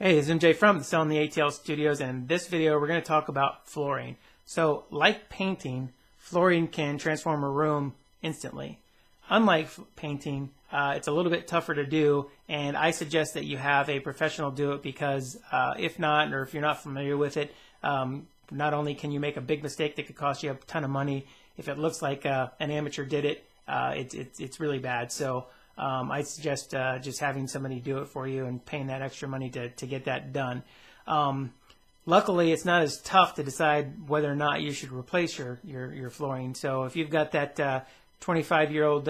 Hey, it's MJ from the Selling the ATL Studios, and in this video we're going to talk about flooring. So, like painting, flooring can transform a room instantly. Unlike painting, it's a little bit tougher to do, and I suggest that you have a professional do it because if not, or if you're not familiar with it, not only can you make a big mistake that could cost you a ton of money, if it looks like an amateur did it, it's really bad. So I suggest just having somebody do it for you and paying that extra money to get that done. Luckily, it's not as tough to decide whether or not you should replace your flooring. So if you've got that 25-year-old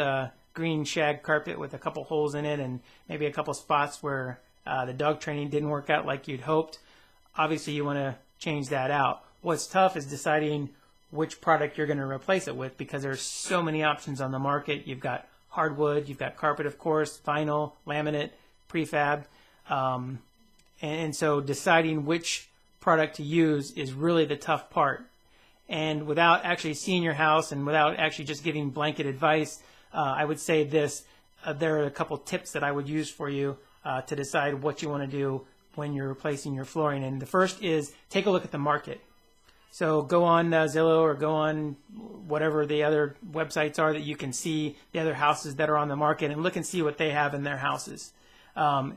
green shag carpet with a couple holes in it and maybe a couple spots where the dog training didn't work out like you'd hoped, obviously you want to change that out. What's tough is deciding which product you're going to replace it with because there's so many options on the market. You've got hardwood, you've got carpet, of course, vinyl, laminate, prefab, and so deciding which product to use is really the tough part. And without actually seeing your house and without actually just giving blanket advice, I would say this, there are a couple tips that I would use for you to decide what you want to do when you're replacing your flooring. And the first is take a look at the market. So go on Zillow or go on whatever the other websites are that you can see the other houses that are on the market and look and see what they have in their houses.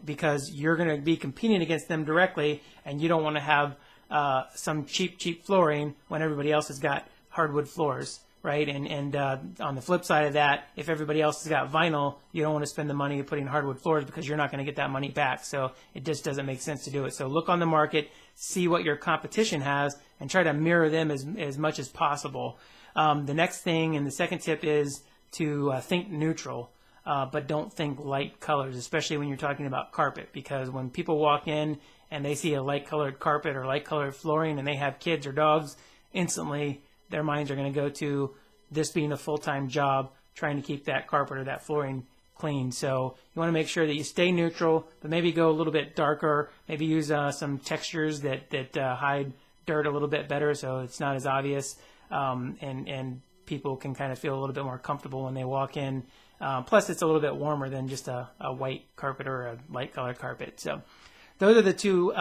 Because you're going to be competing against them directly, and you don't want to have some cheap flooring when everybody else has got hardwood floors, right? And on the flip side of that, if everybody else has got vinyl, you don't want to spend the money putting hardwood floors because you're not going to get that money back. So it just doesn't make sense to do it. So look on the market, see what your competition has, and try to mirror them as much as possible. The next thing and the second tip is to think neutral, but don't think light colors, especially when you're talking about carpet, because when people walk in and they see a light colored carpet or light colored flooring and they have kids or dogs, instantly their minds are going to go to this being a full-time job, trying to keep that carpet or that flooring clean. So you want to make sure that you stay neutral, but maybe go a little bit darker, maybe use some textures that hide dirt a little bit better so it's not as obvious, and people can kind of feel a little bit more comfortable when they walk in. Plus it's a little bit warmer than just a white carpet or a light colored carpet. So those are the two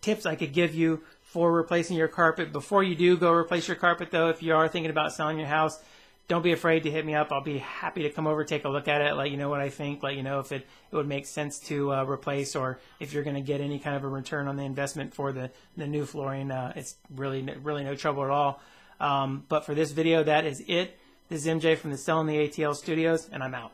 tips I could give you for replacing your carpet. Before you do go replace your carpet though, if you are thinking about selling your house, don't be afraid to hit me up. I'll be happy to come over, take a look at it, let you know what I think, let you know if it would make sense to replace, or if you're going to get any kind of a return on the investment for the new flooring. It's really no trouble at all. But for this video, that is it. This is MJ from the Selling the ATL Studios, and I'm out.